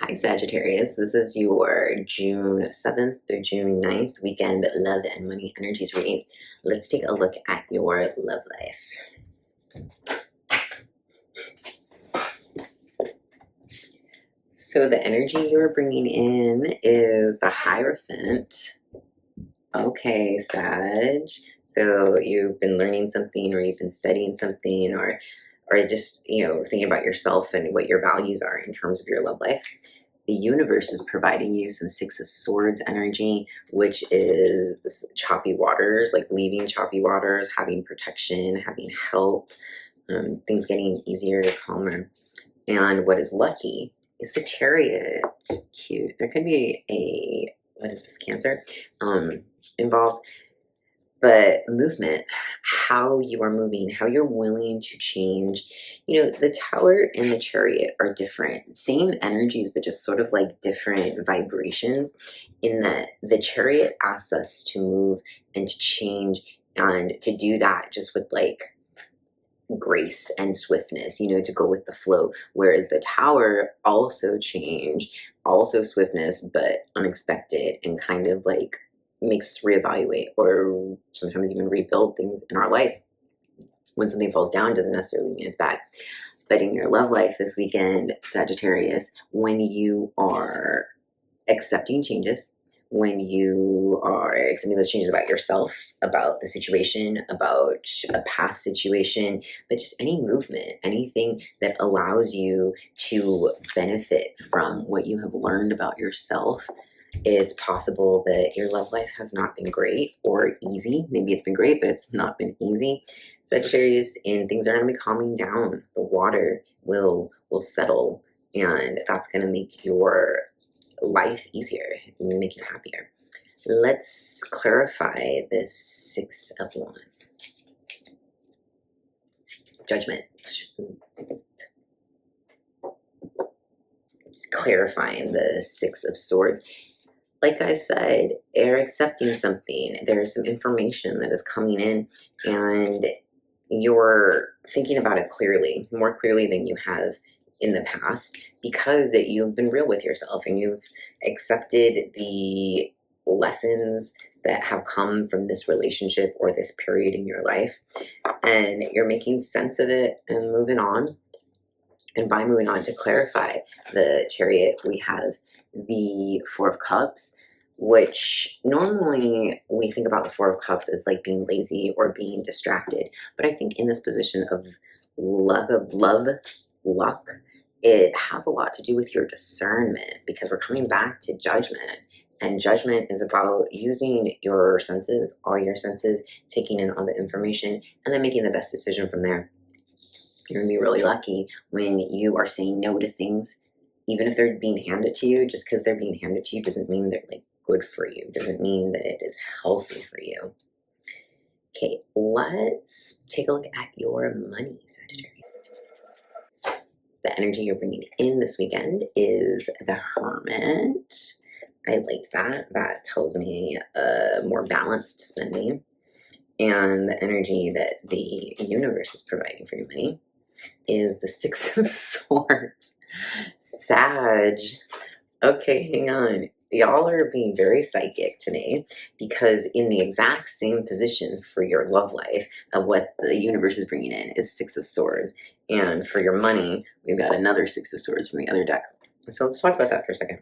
Hi Sagittarius, this is your June 7th through June 9th weekend love and money energies reading. Let's take a look at your love life. So the energy you're bringing in is the Hierophant. Okay, Sag. So you've been learning something, or you've been studying something, or just, thinking about yourself and what your values are in terms of your love life. The universe is providing you some Six of Swords energy, which is choppy waters, like leaving choppy waters, having protection, having help, things getting easier, calmer. And what is lucky is the Chariot. Cute. There could be what is this, Cancer, involved. But movement, how you are moving, how you're willing to change. The Tower and the Chariot are different. Same energies, but just sort of like different vibrations, in that the Chariot asks us to move and to change, and to do that just with like grace and swiftness, to go with the flow. Whereas the Tower also change, also swiftness, but unexpected, and kind of like makes us reevaluate, or sometimes even rebuild things in our life. When something falls down, doesn't necessarily mean it's bad. But in your love life this weekend, Sagittarius, when you are accepting changes, when you are accepting those changes about yourself, about the situation, about a past situation, but just any movement, anything that allows you to benefit from what you have learned about yourself. It's possible that your love life has not been great or easy. Maybe it's been great, but it's not been easy, Sagittarius, and things are going to be calming down. The water will settle, and that's going to make your life easier and make you happier. Let's clarify this Six of Wands. Judgment. It's clarifying the Six of Swords. Like I said, you're accepting something. There's some information that is coming in, and you're thinking about it clearly, more clearly than you have in the past, because you've been real with yourself and you've accepted the lessons that have come from this relationship or this period in your life, and you're making sense of it and moving on. And by moving on, to clarify the Chariot, we have the Four of Cups, which normally we think about the Four of Cups as like being lazy or being distracted. But I think in this position of luck, it has a lot to do with your discernment, because we're coming back to Judgment. And Judgment is about using your senses, all your senses, taking in all the information, and then making the best decision from there. You're going to be really lucky when you are saying no to things, even if they're being handed to you. Just because they're being handed to you doesn't mean they're like good for you, doesn't mean that it is healthy for you. Okay, let's take a look at your money, Sagittarius. The energy you're bringing in this weekend is the Hermit. I like that. That tells me more balanced spending. And the energy that the universe is providing for your money is the Six of Swords. Sag. Okay, hang on. Y'all are being very psychic today, because in the exact same position for your love life of what the universe is bringing in is Six of Swords. And for your money, we've got another Six of Swords from the other deck. So let's talk about that for a second.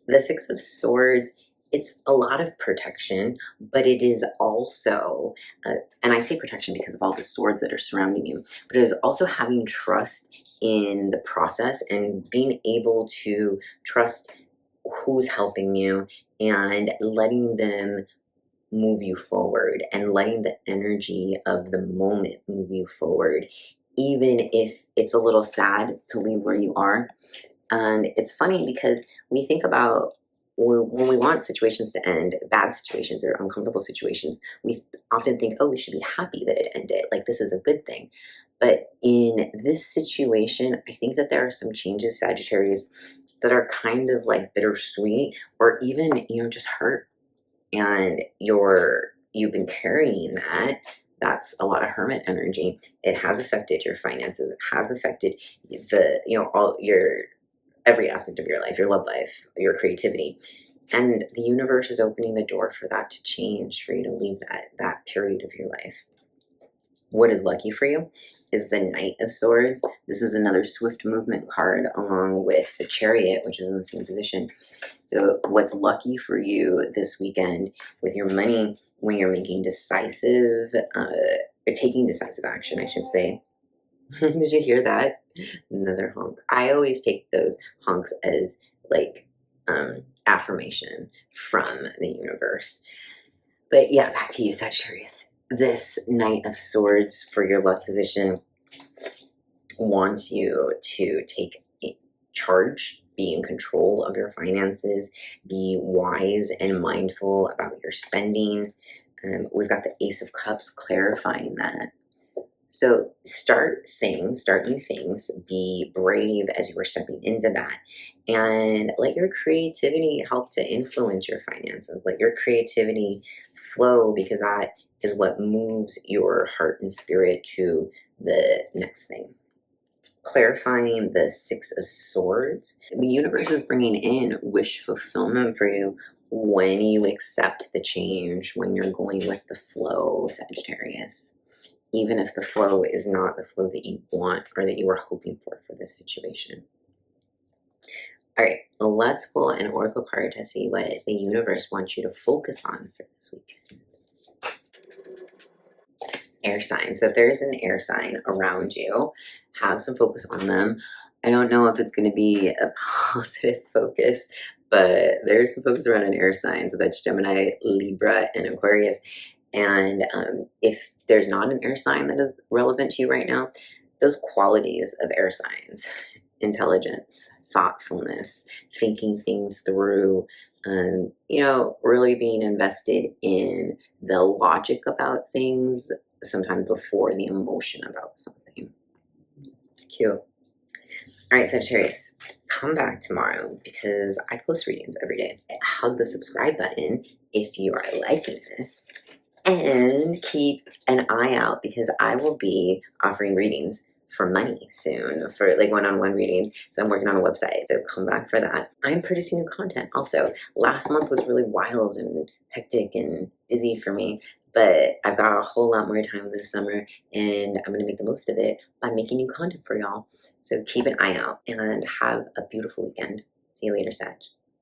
The Six of Swords, it's a lot of protection, but it is also, and I say protection because of all the swords that are surrounding you, but it is also having trust in the process and being able to trust who's helping you and letting them move you forward, and letting the energy of the moment move you forward, even if it's a little sad to leave where you are. And it's funny because we think about, when we want situations to end, bad situations or uncomfortable situations, we often think, oh, we should be happy that it ended. Like, this is a good thing. But in this situation, I think that there are some changes, Sagittarius, that are kind of like bittersweet, or even, just hurt. And you've been carrying that. That's a lot of Hermit energy. It has affected your finances. It has affected all your every aspect of your life, your love life, your creativity. And the universe is opening the door for that to change, for you to leave that period of your life. What is lucky for you is the Knight of Swords. This is another swift movement card along with the Chariot, which is in the same position. So what's lucky for you this weekend with your money when you're making decisive, or taking decisive action, I should say. Did you hear that? Another honk. I always take those honks as like affirmation from the universe. But yeah, back to you, Sagittarius. This Knight of Swords for your luck position wants you to take charge, be in control of your finances, be wise and mindful about your spending. We've got the Ace of Cups clarifying that. So start new things, be brave as you are stepping into that, and let your creativity help to influence your finances. Let your creativity flow, because that is what moves your heart and spirit to the next thing. Clarifying the Six of Swords, the universe is bringing in wish fulfillment for you when you accept the change, when you're going with the flow, Sagittarius. Even if the flow is not the flow that you want or that you were hoping for this situation. All right, let's pull an oracle card to see what the universe wants you to focus on for this week. Air sign. So if there's an air sign around you, have some focus on them. I don't know if it's going to be a positive focus, but there's some focus around an air sign. So that's Gemini, Libra, and Aquarius. And if there's not an air sign that is relevant to you right now, those qualities of air signs, intelligence, thoughtfulness, thinking things through, really being invested in the logic about things, sometimes before the emotion about something. Cute. All right, Sagittarius, come back tomorrow because I post readings every day. Hug the subscribe button if you are liking this. And keep an eye out because I will be offering readings for money soon, for like one-on-one readings. So I'm working on a website, so come back for that. I'm producing new content also. Last month was really wild and hectic and busy for me, but I've got a whole lot more time this summer and I'm gonna make the most of it by making new content for y'all. So keep an eye out and have a beautiful weekend. See you later, Sag.